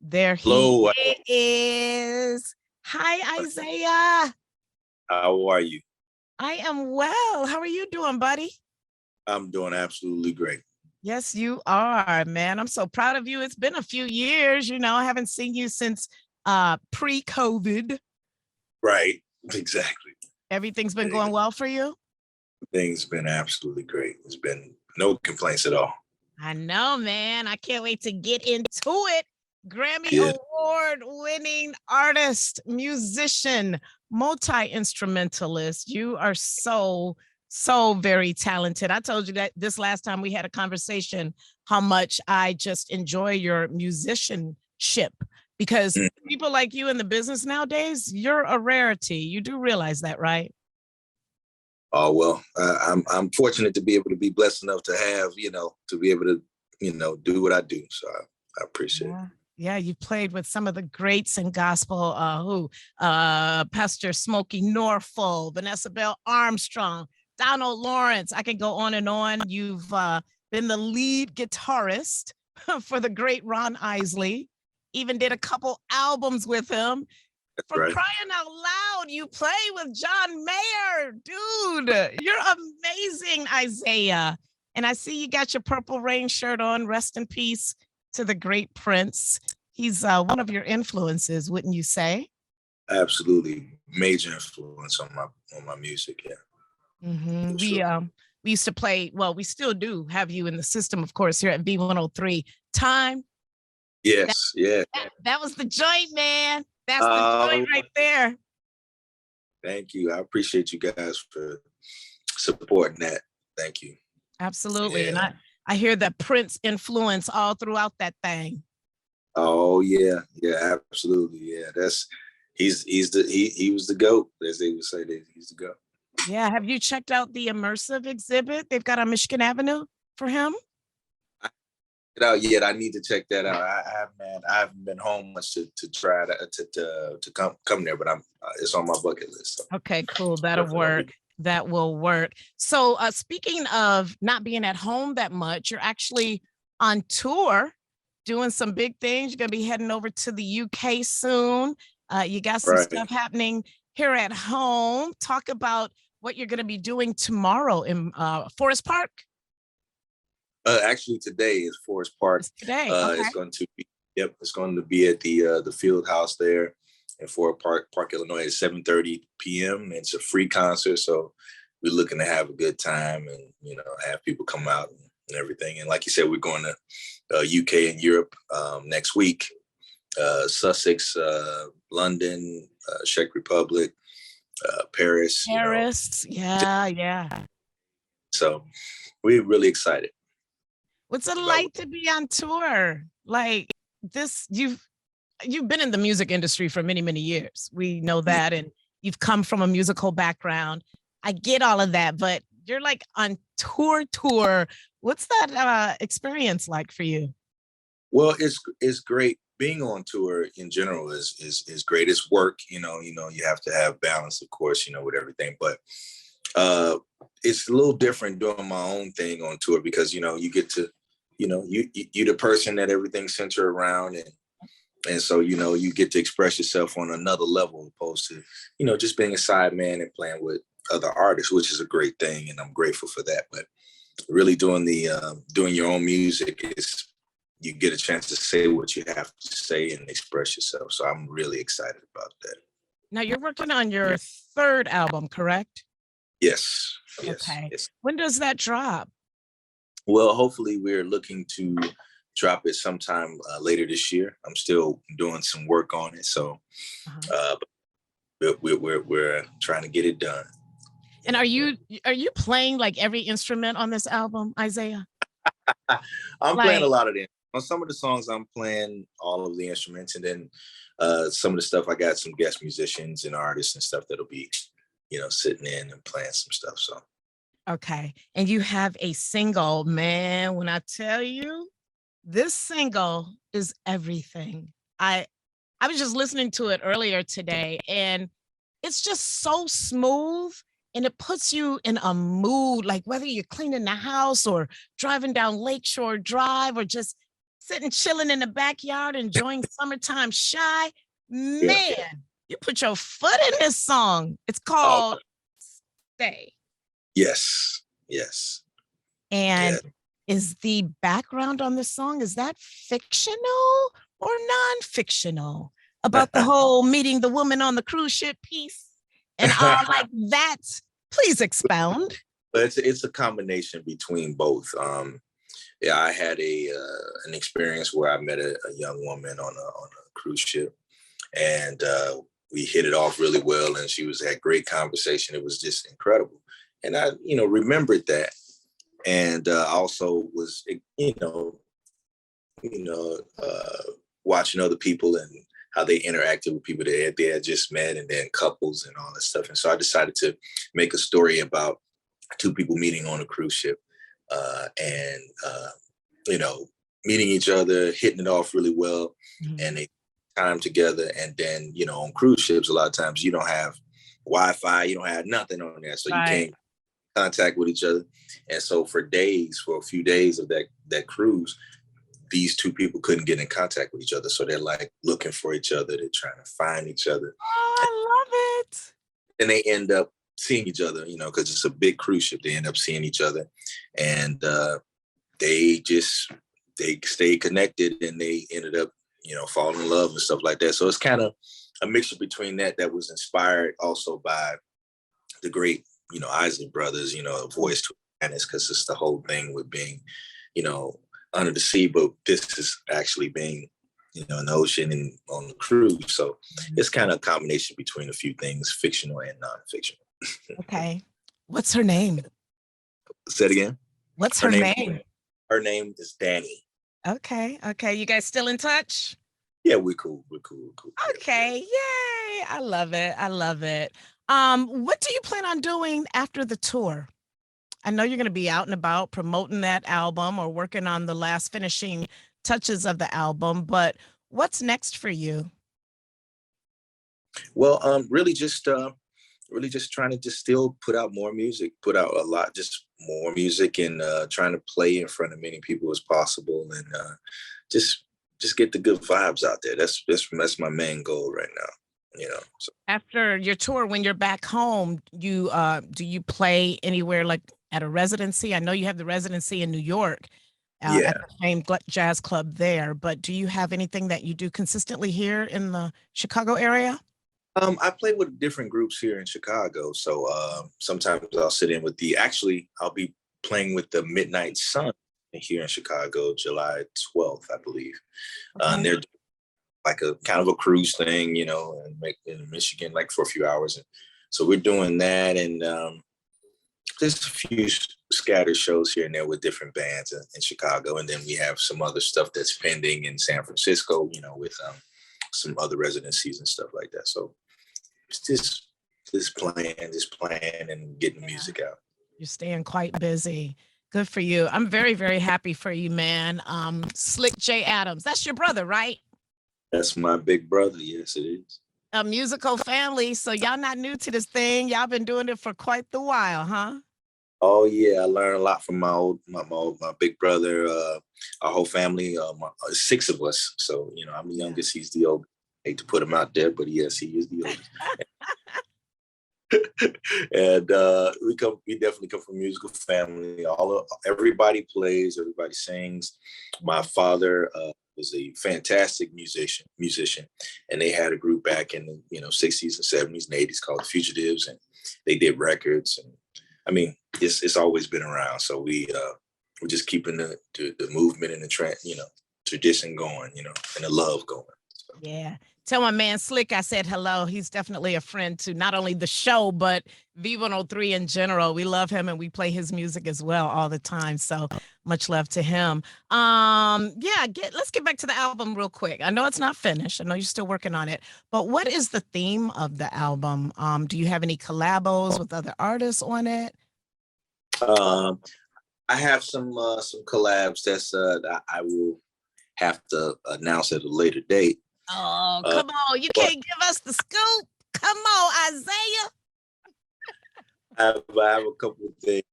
There he Hello, is. Hi, Isaiah. how are you? I am well. How are you doing, buddy? I'm doing absolutely great. Yes, you are, man. I'm so proud of you. It's been a few years, I haven't seen you since pre-COVID. Right, exactly. Everything's been going well for you? Things been absolutely great. There's been no complaints at all. I know, man. I can't wait to get into it. Grammy Yeah, Award winning artist, musician, multi instrumentalist. You are so very talented. I told you that this last time we had a conversation, how much I just enjoy your musicianship because mm. people like you in the business nowadays, you're a rarity. You do realize that, right? Oh well, I'm fortunate to be able to be blessed enough to have to be able to do what I do. So I appreciate it. Yeah. Yeah, you played with some of the greats in gospel, who Pastor Smokey Norfolk, Vanessa Bell Armstrong, Donald Lawrence. I can go on and on. You've been the lead guitarist for the great Ron Isley. Even did a couple albums with him. That's For right. crying out loud, you play with John Mayer, dude. You're amazing, Isaiah. And I see you got your Purple Rain shirt on. Rest in peace to the great Prince. He's one of your influences, wouldn't you say? Absolutely major influence on my music. Yeah, Hmm for sure. We used to play. Well, we still do have you in the system, of course, here at B103. Time. That, Yes, yeah. that was the joint, man. That's the joint Um, right there. Thank you. I appreciate you guys for supporting that. Thank you. Absolutely. And Yeah. I hear that Prince influence all throughout that thing. Oh yeah, yeah, absolutely. Yeah, he was the GOAT, as they would say. That he's the GOAT. Yeah. Have you checked out the immersive exhibit they've got on Michigan Avenue for him? I checked it out yet. I need to check that out. I haven't been home much to try to come there, but it's on my bucket list. So Okay, cool. That'll definitely. work. That will work. So, speaking of not being at home that much, you're actually on tour doing some big things. You're going to be heading over to the UK soon. You got some Right. stuff happening here at home. Talk about what you're going to be doing tomorrow in Forest Park. Actually, today is Forest Park. It's today. Okay. It's going to be It's going to be at the field house there in Forest Park, Illinois at 7:30 p.m. It's a free concert, so we're looking to have a good time and have people come out and everything. And like you said, we're going to UK and Europe next week. Sussex, London, Czech Republic, Paris. Paris. Yeah, yeah. So we're really excited What's it about. like to be on tour? Like this, you've been in the music industry for many years. We know that, and you've come from a musical background. I get all of that, but you're like on tour. What's that experience like for you? Well, it's great. Being on tour in general is great. It's work, you have to have balance, of course, with everything. But uh it's a little different doing my own thing on tour because you get to, you're the person that everything's centered around, and so you get to express yourself on another level opposed to just being a side man and playing with other artists, which is a great thing, and I'm grateful for that. But really doing your own music is, you get a chance to say what you have to say and express yourself. So I'm really excited about that. Now you're working on your third album, correct? Yes, yes, Okay. yes. When does that drop? Well, hopefully we're looking to drop it sometime later this year. I'm still doing some work on it, so Uh-huh. uh, we're trying to get it done. And are you playing like every instrument on this album, Isaiah? I'm playing a Like, lot of them. On some of the songs, I'm playing all of the instruments, and then some of the stuff, I got some guest musicians and artists and stuff that'll be, sitting in and playing some stuff. So okay. And you have a single, man. When I tell you, this single is everything. I was just listening to it earlier today, and it's just so smooth, and it puts you in a mood, like whether you're cleaning the house or driving down Lakeshore Drive or just sitting chilling in the backyard, enjoying summertime shy. Yeah. Man, you put your foot in this song. It's Oh, called Stay. yes. Yes. And Yeah. is the background on this song, is that fictional or non-fictional? About the whole meeting the woman on the cruise ship piece and all like that. Please expound. But it's a combination between both. Yeah, I had an experience where I met a young woman on a cruise ship, and we hit it off really well, and she had great conversation. It was just incredible, and I remembered that, and also was you know watching other people and how they interacted with people they had just met, and then couples and all that stuff. And so I decided to make a story about two people meeting on a cruise ship, and meeting each other, hitting it off really well, and they time together. And then on cruise ships, a lot of times you don't have Wi-Fi, you don't have nothing on there, so you can't contact with each other. And so for a few days of that cruise, these two people couldn't get in contact with each other. So they're like looking for each other. They're trying to find each other. Oh, I love it. And they end up seeing each other, because it's a big cruise ship. They end up seeing each other, and they stayed connected, and they ended up, falling in love and stuff like that. So it's kind of a mixture between that was inspired also by the great, Isley Brothers, Voice to Atlantis, because it's the whole thing with being, under the sea, but this is actually being, in the ocean and on the cruise. So it's kind of a combination between a few things, fictional and non-fictional. Okay. What's her name? Say it again. What's her name? Her name is Danny. Okay. You guys still in touch? Yeah, we're cool. Okay. Yay. I love it. What do you plan on doing after the tour? I know you're going to be out and about promoting that album or working on the last finishing touches of the album, but what's next for you? Well, really just trying to just still put out more music, put out a lot, just more music, and trying to play in front of many people as possible, and just get the good vibes out there. That's my main goal right now. So. After your tour, when you're back home, you do you play anywhere like at a residency? I know you have the residency in New York at the famed jazz club there, but do you have anything that you do consistently here in the Chicago area? I play with different groups here in Chicago. So sometimes I'll sit in with I'll be playing with the Midnight Sun here in Chicago, July 12th, I believe. Okay. And they're like a kind of a cruise thing, and in Michigan, like for a few hours. And so we're doing that. And there's a few scattered shows here and there with different bands in Chicago. And then we have some other stuff that's pending in San Francisco, with some other residencies and stuff like that. So it's just playing and getting music out. You're staying quite busy. Good for you. I'm very, very happy for you, man. Slick J. Adams, that's your brother, right? That's my big brother. Yes, it is. A musical family. So y'all not new to this thing. Y'all been doing it for quite the while, huh? Oh yeah, I learned a lot from my big brother. Our whole family, six of us. So I'm the youngest. He's the oldest. I hate to put him out there, but yes, he is the oldest. And we definitely come from a musical family. Everybody plays, everybody sings. My father was a fantastic musician, and they had a group back in the 60s and 70s and 80s called the Fugitives, and they did records. And I mean, it's always been around. So we're just keeping the movement and the trend, tradition going, and the love going. So. Yeah. Tell my man Slick I said hello. He's definitely a friend to not only the show, but V103 in general. We love him and we play his music as well all the time. So much love to him. Let's get back to the album real quick. I know it's not finished. I know you're still working on it, but what is the theme of the album? Do you have any collabos with other artists on it? I have some collabs that I will have to announce at a later date. Oh, come on. You can't give us the scoop. Come on, Isaiah. I have a couple of things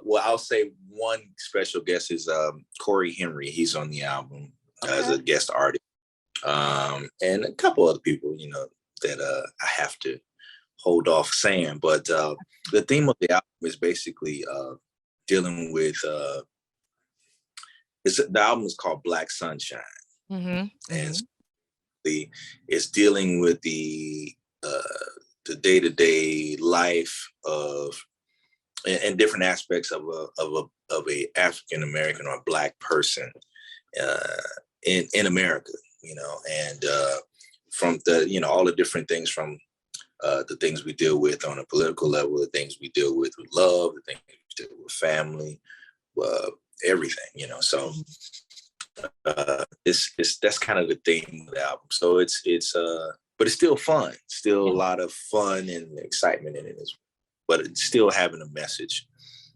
Well, I'll say one special guest is Corey Henry. He's on the album as a guest artist, and a couple other people, you know, that I have to hold off saying. But the theme of the album is basically dealing with. The album is called Black Sunshine, and it's dealing with the day-to-day life of and different aspects of a African American or Black person in America, you know, and from the, you know, all the different things from the things we deal with on a political level, the things we deal with love, the things we deal with family, everything, you know. So it's that's kind of the theme of the album. So it's but it's still fun, still a lot of fun and excitement in it as well. But it's still having a message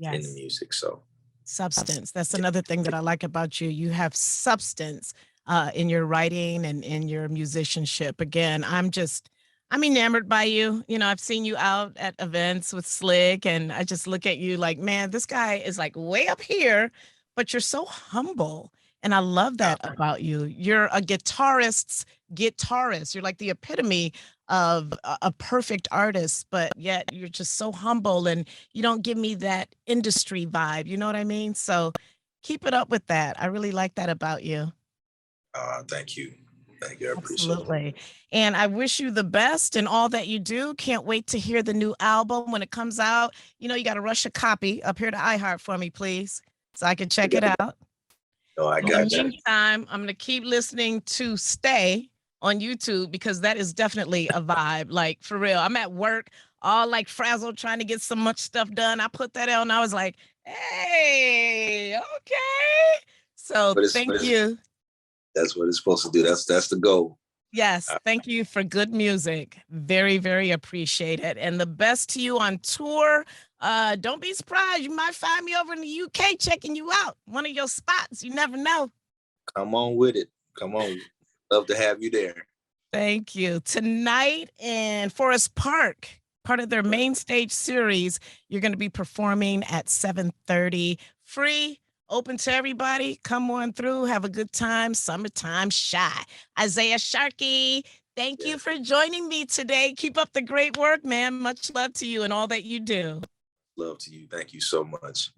in the music. So substance. That's another thing that I like about you. You have substance in your writing and in your musicianship. Again, I'm enamored by you. You know, I've seen you out at events with Slick, and I just look at you like, man, this guy is like way up here, but you're so humble. And I love that about you. You're a guitarist's guitarist. You're like the epitome of a perfect artist, but yet you're just so humble and you don't give me that industry vibe. You know what I mean? So keep it up with that. I really like that about you. Thank you. Thank you. I appreciate it. Absolutely. And I wish you the best in all that you do. Can't wait to hear the new album when it comes out. You know, you got to rush a copy up here to iHeart for me, please, so I can check it out. Oh, I In got the you. meantime, I'm going to keep listening to Stay on YouTube because that is definitely a vibe. Like, for real, I'm at work, all like frazzled, trying to get so much stuff done. I put that on. And I was like, hey, okay. So thank you. That's what it's supposed to do. That's the goal. Yes, thank you for good music. Very, very appreciate it. And the best to you on tour. Don't be surprised. You might find me over in the UK checking you out. One of your spots. You never know. Come on with it. Come on. Love to have you there. Thank you. Tonight in Forest Park, part of their main stage series, you're going to be performing at 7:30. Free. Open to everybody. Come on through. Have a good time. Summertime Shy. Isaiah Sharkey, thank you for joining me today. Keep up the great work, man. Much love to you and all that you do. Love to you. Thank you so much.